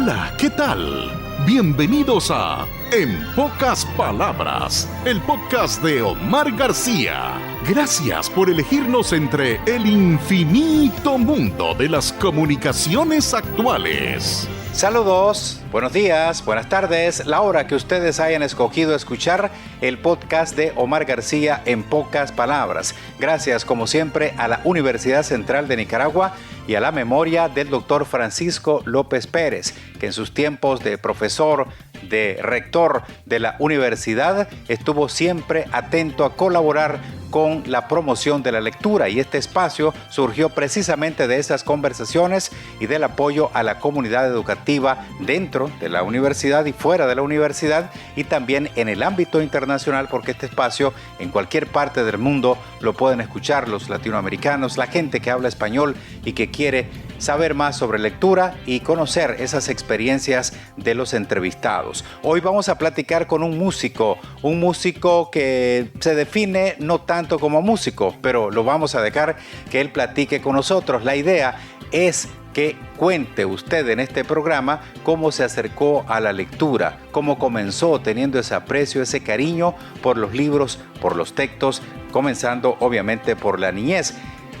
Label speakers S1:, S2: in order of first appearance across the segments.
S1: Hola, ¿qué tal? Bienvenidos a En Pocas Palabras, el podcast de Omar García. Gracias por elegirnos entre el infinito mundo de las comunicaciones actuales.
S2: Saludos, buenos días, buenas tardes, la hora que ustedes hayan escogido escuchar el podcast de Omar García en pocas palabras. Gracias como siempre a la Universidad Central de Nicaragua y a la memoria del doctor Francisco López Pérez, que en sus tiempos de profesor, de rector de la universidad, estuvo siempre atento a colaborar con la promoción de la lectura, y este espacio surgió precisamente de esas conversaciones y del apoyo a la comunidad educativa dentro de la universidad y fuera de la universidad, y también en el ámbito internacional, porque este espacio en cualquier parte del mundo lo pueden escuchar los latinoamericanos, la gente que habla español y que quiere saber más sobre lectura y conocer esas experiencias de los entrevistados. Hoy vamos a platicar con un músico que se define no tanto como músico, pero lo vamos a dejar que él platique con nosotros. La idea es que cuente usted en este programa cómo se acercó a la lectura, cómo comenzó teniendo ese aprecio, ese cariño por los libros, por los textos, comenzando obviamente por la niñez.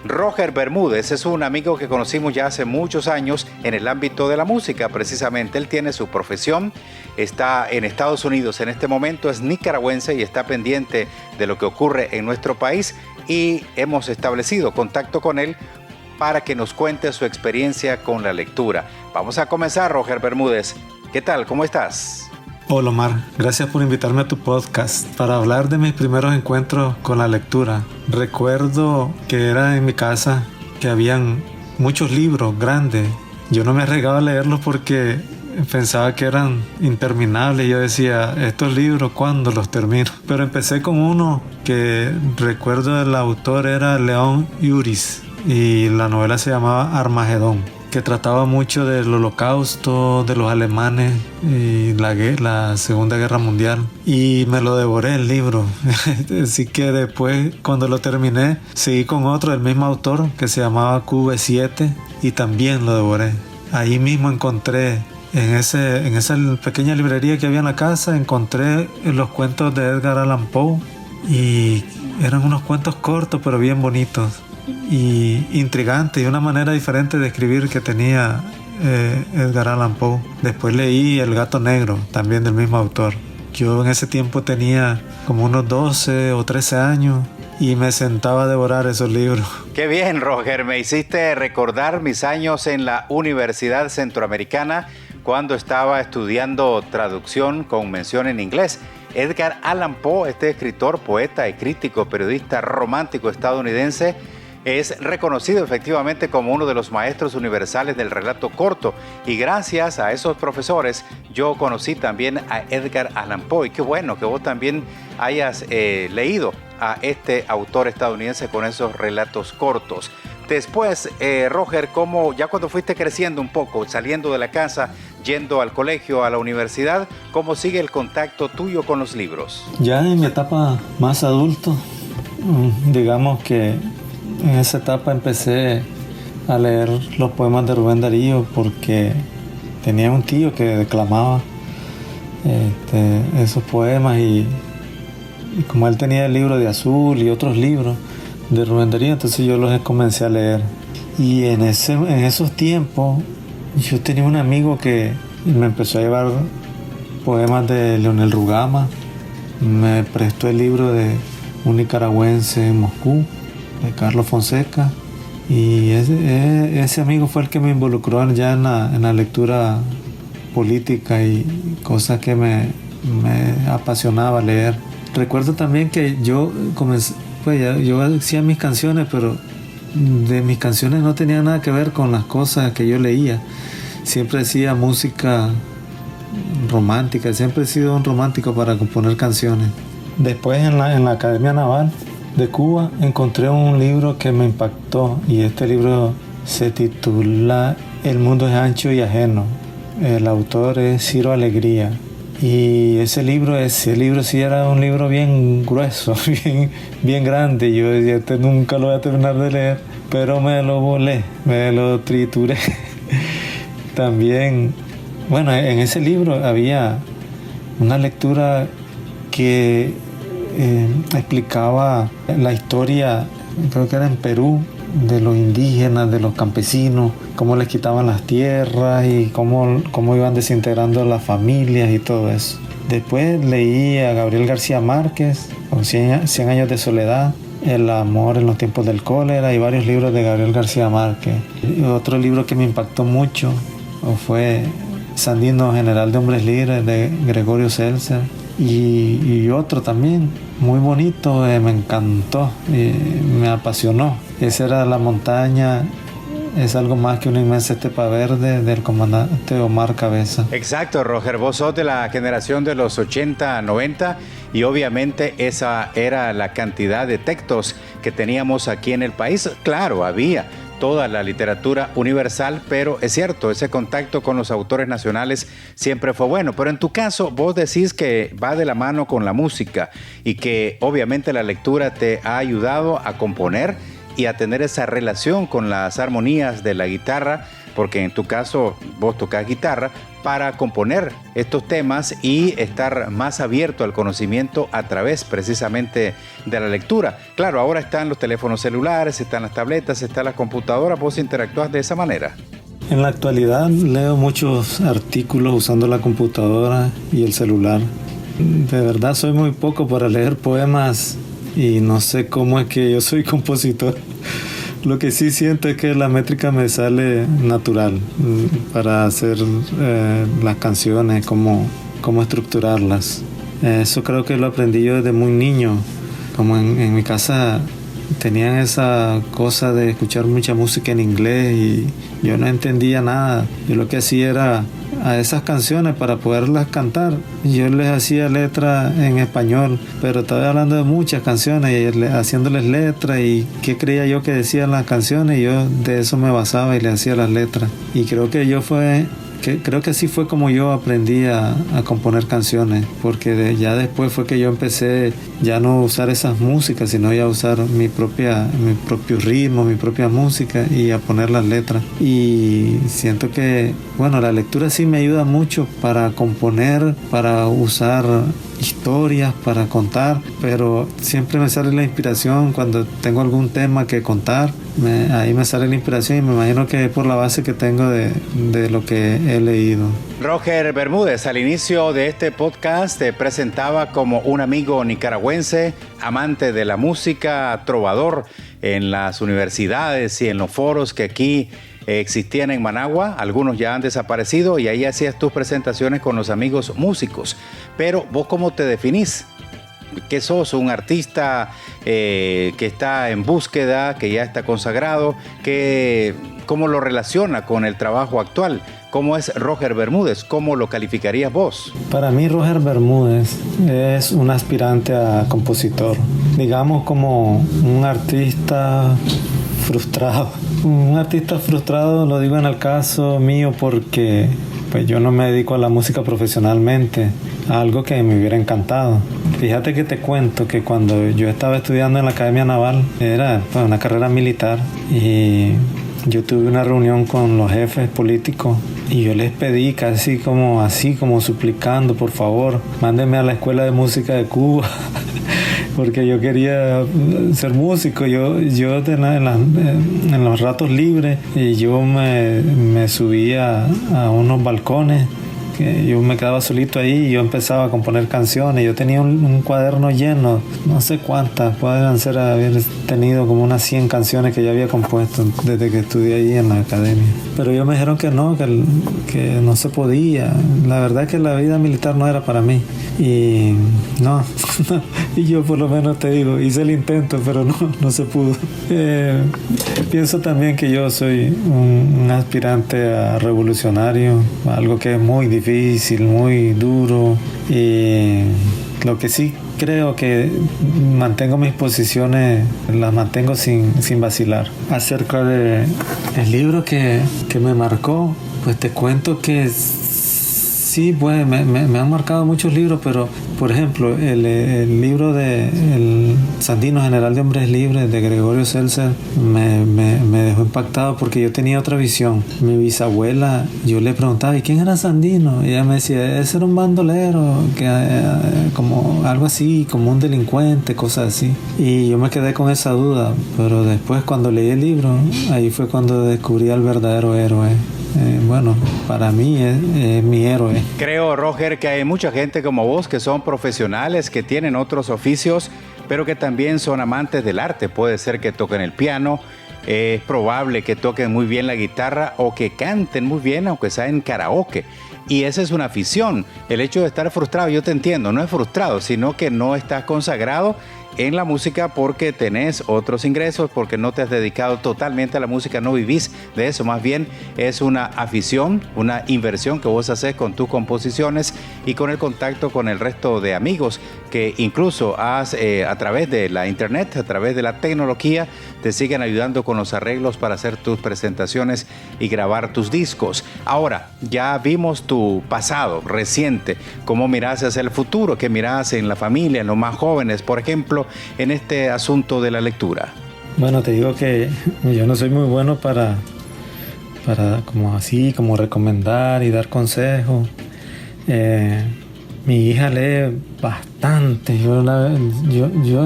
S2: Roger Bermúdez es un amigo que conocimos ya hace muchos años en el ámbito de la música. Precisamente él tiene su profesión, está en Estados Unidos en este momento, es nicaragüense y está pendiente de lo que ocurre en nuestro país, y hemos establecido contacto con él para que nos cuente su experiencia con la lectura. Vamos a comenzar, Roger Bermúdez. ¿Qué tal? ¿Cómo estás?
S3: Hola Omar, gracias por invitarme a tu podcast para hablar de mis primeros encuentros con la lectura. Recuerdo que era en mi casa, que habían muchos libros grandes. Yo no me arriesgaba a leerlos porque pensaba que eran interminables. Yo decía, estos libros, ¿cuándo los termino? Pero empecé con uno que recuerdo el autor era León Uris y la novela se llamaba Armagedón, que trataba mucho del holocausto, de los alemanes y la Segunda Guerra Mundial. Y me lo devoré el libro. Así que después, cuando lo terminé, seguí con otro del mismo autor que se llamaba QV7 y también lo devoré. Ahí mismo encontré, en esa pequeña librería que había en la casa, encontré los cuentos de Edgar Allan Poe, y eran unos cuentos cortos pero bien bonitos y intrigante, y una manera diferente de escribir que tenía Edgar Allan Poe. Después leí El gato negro, también del mismo autor. Yo en ese tiempo tenía como unos 12 o 13 años y me sentaba a devorar esos libros.
S2: Qué bien, Roger, me hiciste recordar mis años en la Universidad Centroamericana cuando estaba estudiando traducción con mención en inglés. Edgar Allan Poe, este escritor, poeta y crítico, periodista romántico estadounidense, es reconocido efectivamente como uno de los maestros universales del relato corto, y gracias a esos profesores yo conocí también a Edgar Allan Poe. Y qué bueno que vos también hayas leído a este autor estadounidense con esos relatos cortos. Después, Roger, ¿cómo, ya cuando fuiste creciendo un poco, saliendo de la casa, yendo al colegio, a la universidad, cómo sigue el contacto tuyo con los libros?
S3: Ya en mi etapa más adulto, digamos que en esa etapa empecé a leer los poemas de Rubén Darío porque tenía un tío que declamaba esos poemas, y como él tenía el libro de Azul y otros libros de Rubén Darío, entonces yo los comencé a leer. Y en esos tiempos yo tenía un amigo que me empezó a llevar poemas de Leonel Rugama, me prestó el libro de un nicaragüense en Moscú, de Carlos Fonseca, y ese amigo fue el que me involucró ya en la lectura política y cosas que me apasionaba leer. Recuerdo también que yo comencé, yo hacía mis canciones, pero de mis canciones no tenía nada que ver con las cosas que yo leía. Siempre hacía música romántica, siempre he sido un romántico para componer canciones. Después en la Academia Naval de Cuba encontré un libro que me impactó, y este libro se titula El mundo es ancho y ajeno. El autor es Ciro Alegría, y ese libro sí era un libro bien grueso, bien grande. Yo decía, este nunca lo voy a terminar de leer, pero me lo volé, me lo trituré. También Bueno, en ese libro había una lectura que explicaba la historia, creo que era en Perú, de los indígenas, de los campesinos, cómo les quitaban las tierras y cómo iban desintegrando las familias y todo eso. Después leí a Gabriel García Márquez, con 100 años de soledad, El amor en los tiempos del cólera y varios libros de Gabriel García Márquez. Y otro libro que me impactó mucho fue Sandino, General de Hombres Libres, de Gregorio Seltzer. Y otro también, muy bonito, me encantó, me apasionó. Esa era La montaña es algo más que una inmensa estepa verde, del comandante Omar Cabeza.
S2: Exacto, Roger, vos sos de la generación de los 80, 90 y obviamente esa era la cantidad de textos que teníamos aquí en el país. Claro, había toda la literatura universal, pero es cierto, ese contacto con los autores nacionales siempre fue bueno. Pero en tu caso, vos decís que va de la mano con la música y que obviamente la lectura te ha ayudado a componer y a tener esa relación con las armonías de la guitarra, porque en tu caso vos tocás guitarra, para componer estos temas y estar más abierto al conocimiento a través precisamente de la lectura. Claro, ahora están los teléfonos celulares, están las tabletas, están las computadoras, vos interactúas de esa manera.
S3: En la actualidad leo muchos artículos usando la computadora y el celular. De verdad soy muy poco para leer poemas y no sé cómo es que yo soy compositor. Lo que sí siento es que la métrica me sale natural para hacer las canciones, cómo estructurarlas. Eso creo que lo aprendí yo desde muy niño. Como en mi casa tenían esa cosa de escuchar mucha música en inglés y yo no entendía nada. Yo lo que hacía era a esas canciones para poderlas cantar. Yo les hacía letra en español, pero estaba hablando de muchas canciones y haciéndoles letras y qué creía yo que decían las canciones y yo de eso me basaba y le hacía las letras. Y creo que así fue como yo aprendí a componer canciones, porque ya después fue que yo empecé ya no a usar esas músicas, sino ya a usar mi propio ritmo, mi propia música y a poner las letras. Y siento que, bueno, la lectura sí me ayuda mucho para componer, para usar historias, para contar, pero siempre me sale la inspiración cuando tengo algún tema que contar. Ahí me sale la inspiración y me imagino que es por la base que tengo de lo que he leído.
S2: Roger Bermúdez, al inicio de este podcast te presentaba como un amigo nicaragüense, amante de la música, trovador en las universidades y en los foros que aquí existían en Managua. Algunos ya han desaparecido y ahí hacías tus presentaciones con los amigos músicos. Pero vos, ¿cómo te definís? ¿Qué sos? ¿Un artista que está en búsqueda, que ya está consagrado? ¿Cómo lo relaciona con el trabajo actual? ¿Cómo es Roger Bermúdez? ¿Cómo lo calificarías vos?
S3: Para mí Roger Bermúdez es un aspirante a compositor. Digamos como un artista frustrado. Un artista frustrado lo digo en el caso mío porque pues yo no me dedico a la música profesionalmente, algo que me hubiera encantado. Fíjate que te cuento que cuando yo estaba estudiando en la Academia Naval, era una carrera militar, y yo tuve una reunión con los jefes políticos y yo les pedí casi como suplicando, por favor, mándenme a la Escuela de Música de Cuba. Porque yo quería ser músico. Yo en los ratos libres y yo me subía a unos balcones, que yo me quedaba solito ahí y yo empezaba a componer canciones. Yo tenía un cuaderno lleno, no sé cuántas, pueden haber tenido como unas 100 canciones que yo había compuesto desde que estudié ahí en la academia. Pero ellos me dijeron que no se podía. La verdad es que la vida militar no era para mí. Y no, y yo por lo menos te digo, hice el intento, pero no se pudo. Pienso también que yo soy un aspirante a revolucionario, algo que es muy difícil, muy duro. Y lo que sí creo que mantengo mis posiciones, las mantengo sin vacilar. Acerca del libro que me marcó, pues te cuento que Sí, pues me han marcado muchos libros, pero por ejemplo, el libro de El Sandino General de Hombres Libres de Gregorio Seltzer me dejó impactado porque yo tenía otra visión. Mi bisabuela, yo le preguntaba, ¿y quién era Sandino? Y ella me decía, ese era un bandolero, como algo así, como un delincuente, cosas así. Y yo me quedé con esa duda, pero después cuando leí el libro, ahí fue cuando descubrí al verdadero héroe. Bueno, para mí es mi héroe.
S2: Creo, Roger, que hay mucha gente como vos que son profesionales, que tienen otros oficios, pero que también son amantes del arte. Puede ser que toquen el piano, es probable que toquen muy bien la guitarra o que canten muy bien, aunque sea en karaoke. Y esa es una afición. El hecho de estar frustrado, yo te entiendo, no es frustrado, sino que no estás consagrado en la música porque tenés otros ingresos, porque no te has dedicado totalmente a la música, no vivís de eso, más bien es una afición, una inversión que vos haces con tus composiciones y con el contacto con el resto de amigos que incluso a través de la internet, a través de la tecnología, te siguen ayudando con los arreglos para hacer tus presentaciones y grabar tus discos. Ahora, ya vimos tu pasado reciente, cómo mirás hacia el futuro, qué mirás en la familia, en los más jóvenes, por ejemplo, en este asunto de la lectura.
S3: Bueno, te digo que yo no soy muy bueno para como recomendar y dar consejos. Mi hija lee bastante. Yo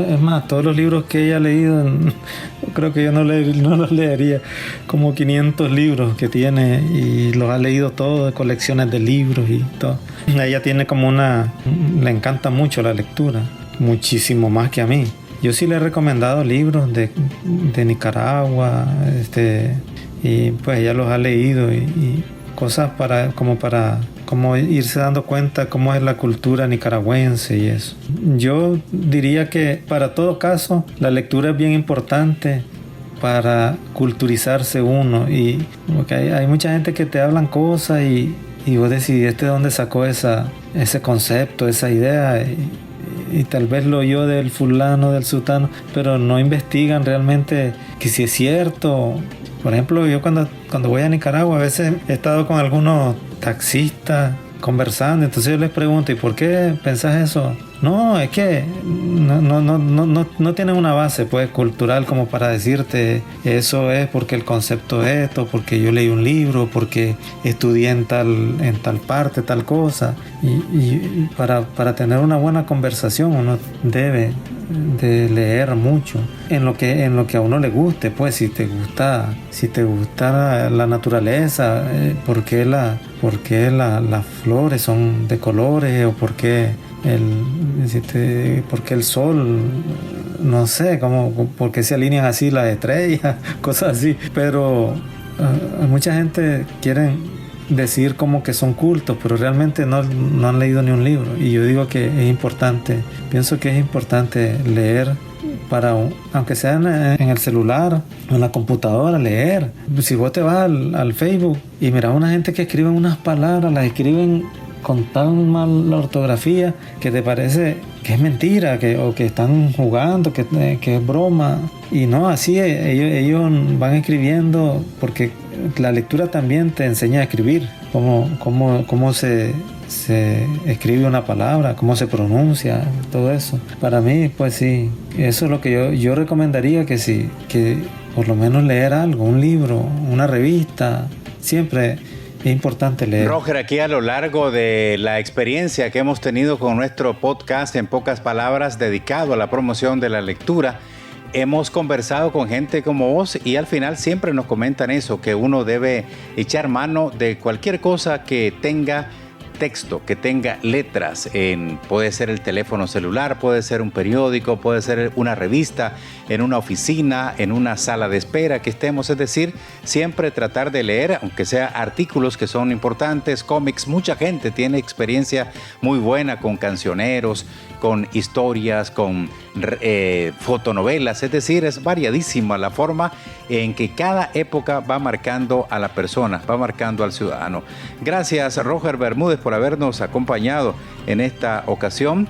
S3: es más, todos los libros que ella ha leído, creo que yo no los leería. Como 500 libros que tiene y los ha leído todos, colecciones de libros y todo. Ella tiene le encanta mucho la lectura, muchísimo más que a mí. Yo sí le he recomendado libros de Nicaragua, y pues ella los ha leído y cosas como irse dando cuenta cómo es la cultura nicaragüense y eso. Yo diría que para todo caso la lectura es bien importante para culturizarse uno, y porque hay mucha gente que te hablan cosas y vos decís, ¿de dónde sacó ese concepto, esa idea? Y tal vez lo oyó del fulano, del sutano, pero no investigan realmente que si es cierto. Por ejemplo, yo cuando voy a Nicaragua a veces he estado con algunos taxistas conversando, entonces yo les pregunto, ¿y por qué pensás eso? No, es que no tienen una base pues cultural como para decirte eso es porque el concepto es esto, porque yo leí un libro, porque estudié en tal parte, tal cosa. Y para tener una buena conversación uno debe de leer mucho en lo que a uno le guste, pues si te gusta la naturaleza, por qué las flores son de colores, o por qué el sol, no sé, por qué se alinean así las estrellas, cosas así. Pero mucha gente quiere decir como que son cultos, pero realmente no han leído ni un libro. Y yo digo que es importante, pienso que es importante leer, aunque sea en el celular, en la computadora, leer. Si vos te vas al Facebook y miras a una gente que escribe unas palabras, las escriben con tan mal la ortografía que te parece que es mentira, o que están jugando, que es broma. Y no, así ellos van escribiendo, porque la lectura también te enseña a escribir, cómo se escribe una palabra, cómo se pronuncia, todo eso. Para mí, pues sí, eso es lo que yo recomendaría, que por lo menos leer algo, un libro, una revista, siempre es importante leer.
S2: Roger, aquí a lo largo de la experiencia que hemos tenido con nuestro podcast En Pocas Palabras, dedicado a la promoción de la lectura, hemos conversado con gente como vos y al final siempre nos comentan eso, que uno debe echar mano de cualquier cosa que tenga texto, que tenga letras. Puede ser el teléfono celular, puede ser un periódico, puede ser una revista, en una oficina, en una sala de espera que estemos. Es decir, siempre tratar de leer, aunque sea artículos que son importantes, cómics. Mucha gente tiene experiencia muy buena con cancioneros, con historias, con fotonovelas. Es decir, es variadísima la forma en que cada época va marcando a la persona, va marcando al ciudadano. Gracias, Roger Bermúdez, por habernos acompañado en esta ocasión.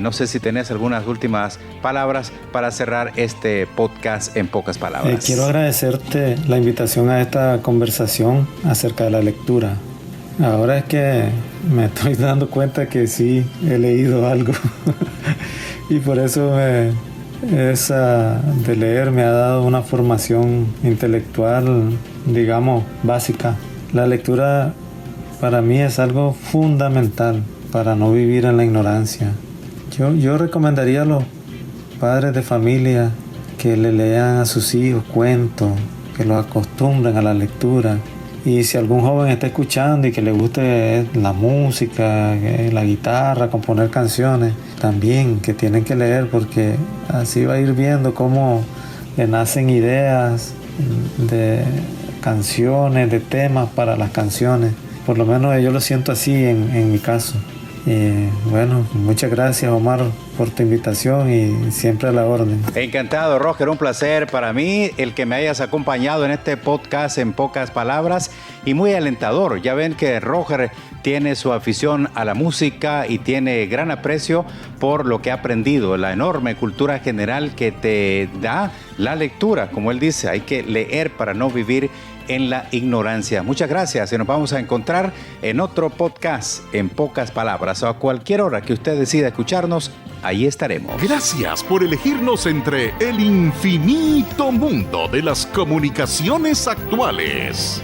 S2: No sé si tenés algunas últimas palabras para cerrar este podcast En Pocas Palabras.
S3: Quiero agradecerte la invitación a esta conversación acerca de la lectura. Ahora es que me estoy dando cuenta que sí he leído algo y por eso esa de leer me ha dado una formación intelectual, digamos, básica. La lectura para mí es algo fundamental para no vivir en la ignorancia. Yo recomendaría a los padres de familia que le lean a sus hijos cuentos, que los acostumbren a la lectura. Y si algún joven está escuchando y que le guste la música, la guitarra, componer canciones, también que tienen que leer, porque así va a ir viendo cómo le nacen ideas de canciones, de temas para las canciones. Por lo menos yo lo siento así en mi caso. Bueno, muchas gracias, Omar, por tu invitación y siempre a la orden.
S2: Encantado, Roger, un placer para mí el que me hayas acompañado en este podcast En Pocas Palabras, y muy alentador. Ya ven que Roger tiene su afición a la música y tiene gran aprecio por lo que ha aprendido, la enorme cultura general que te da la lectura. Como él dice, hay que leer para no vivir en la ignorancia. Muchas gracias y nos vamos a encontrar en otro podcast En Pocas Palabras, o a cualquier hora que usted decida escucharnos, ahí estaremos.
S1: Gracias por elegirnos entre el infinito mundo de las comunicaciones actuales.